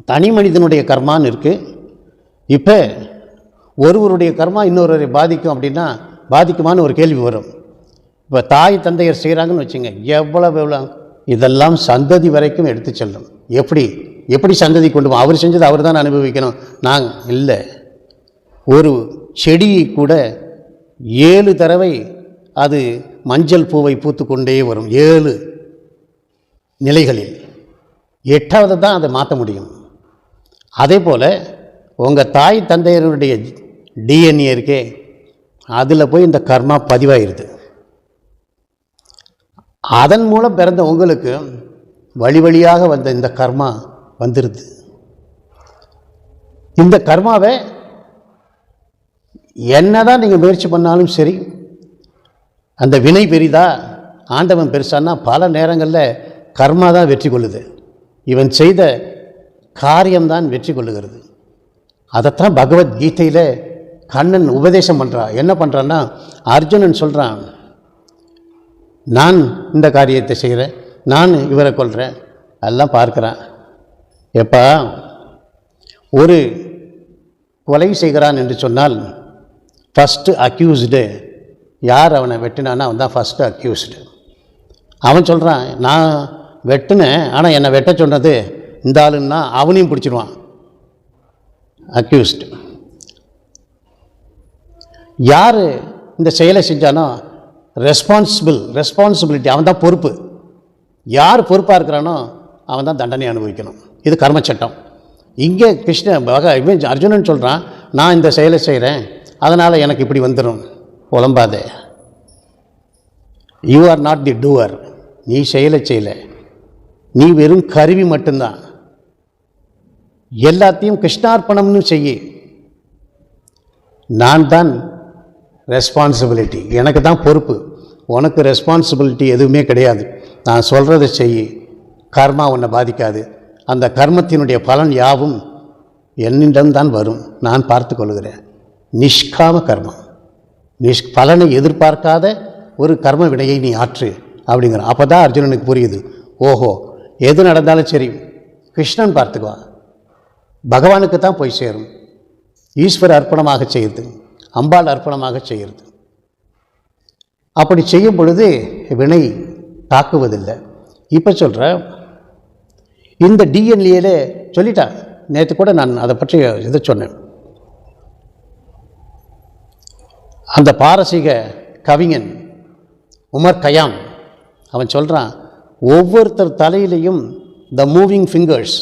தனி மனிதனுடைய கர்மான்னு இருக்குது. இப்போ ஒருவருடைய கர்மா இன்னொருவரை பாதிக்கும் அப்படின்னா பாதிக்குமான்னு ஒரு கேள்வி வரும். இப்போ தாய் தந்தையர் செய்கிறாங்கன்னு வச்சுங்க, எவ்வளோ இதெல்லாம் சந்ததி வரைக்கும் எடுத்து செல்லும். எப்படி சந்ததி கொண்டு போகும்? அவர் செஞ்சது அவர் தான் அனுபவிக்கணும். நாங்கள் இல்லை. ஒரு செடியை கூட 7 தடவை அது மஞ்சள் பூவை பூத்து கொண்டே வரும், 7 நிலைகளில். 8வது தான் அதை மாற்ற முடியும். அதே போல் உங்கள் தாய் தந்தையருடைய டிஎன்ஏ இருக்கே, அதில் போய் இந்த கர்மா பதிவாயிருது. அதன் மூலம் பிறந்த உங்களுக்கு வழி வழியாக வந்த இந்த கர்மா வந்துடுது. இந்த கர்மாவை என்னதான் நீங்கள் முயற்சி பண்ணாலும் சரி, அந்த வினை பெரிதா ஆண்டவன் பெருசான்னா பல நேரங்களில் கர்மா தான் வெற்றி கொள்ளுது. இவன் செய்த காரியம்தான் வெற்றி கொள்ளுகிறது. அதைத்தான் பகவத்கீதையில் கண்ணன் உபதேசம் பண்ணுறான். என்ன பண்ணுறான்னா, அர்ஜுனன் சொல்கிறான், நான் இந்த காரியத்தை செய்கிறேன், நான் இவரை கொல்கிறேன், எல்லாம் பார்க்குறான். எப்போ ஒரு கொலை செய்கிறான் என்று சொன்னால் ஃபஸ்ட்டு அக்யூஸ்டு யார் அவனை வெட்டினான்னா அவன் தான் ஃபஸ்ட்டு அக்யூஸ்டு. அவன் சொல்கிறான், நான் வெட்டினேன், ஆனால் என்னை வெட்ட சொன்னது இந்த ஆளுன்னா அவனையும் பிடிச்சிடுவான் அக்யூஸ்டு. யார் இந்த செயலை செஞ்சானோ ரெஸ்பான்சிபிலிட்டி அவன் தான் பொறுப்பு. யார் பொறுப்பாக இருக்கிறானோ அவன் தான் தண்டனை அனுபவிக்கணும். இது கர்மச்சட்டம். இங்கே அர்ஜுனன் சொல்கிறான், நான் இந்த செயலை செய்கிறேன், அதனால் எனக்கு இப்படி வந்துடும். புலம்பாதே. You are not the doer. நீ செயலை செய்யலை, நீ வெறும் கருவி மட்டும்தான். எல்லாத்தையும் கிருஷ்ணார்ப்பணம்னு செய்ய. நான் தான் ரெஸ்பான்சிபிலிட்டி, எனக்கு தான் பொறுப்பு. உனக்கு ரெஸ்பான்சிபிலிட்டி எதுவுமே கிடையாது. நான் சொல்கிறத செய், கர்மா உன்னை பாதிக்காது. அந்த கர்மத்தினுடைய பலன் யாவும் என்னிடம்தான் வரும், நான் பார்த்து கொள்கிறேன். நிஷ்காம கர்மம், பலனை எதிர்பார்க்காத ஒரு கர்ம வினையை நீ ஆற்று அப்படிங்கிற. அப்போ தான் அர்ஜுனனுக்கு புரியுது, ஓஹோ எது நடந்தாலும் சரி கிருஷ்ணன் பார்த்துக்குவான், பகவானுக்கு தான் போய் சேரும். ஈஸ்வர அர்ப்பணமாக செய்யுது, அம்பாள் அர்ப்பணமாக செய்கிறது. அப்படி செய்யும் பொழுது வினை தாக்குவதில்லை. இப்போ சொல்கிற இந்த டிஎன்ஏல சொல்லிட்டா. நேற்று கூட நான் அதை பற்றி இதை சொன்னேன். அந்த பாரசீக கவிஞன் உமர் கயாம் அவன் சொல்கிறான், ஒவ்வொருத்தர் தலையிலையும் த மூவிங் ஃபிங்கர்ஸ்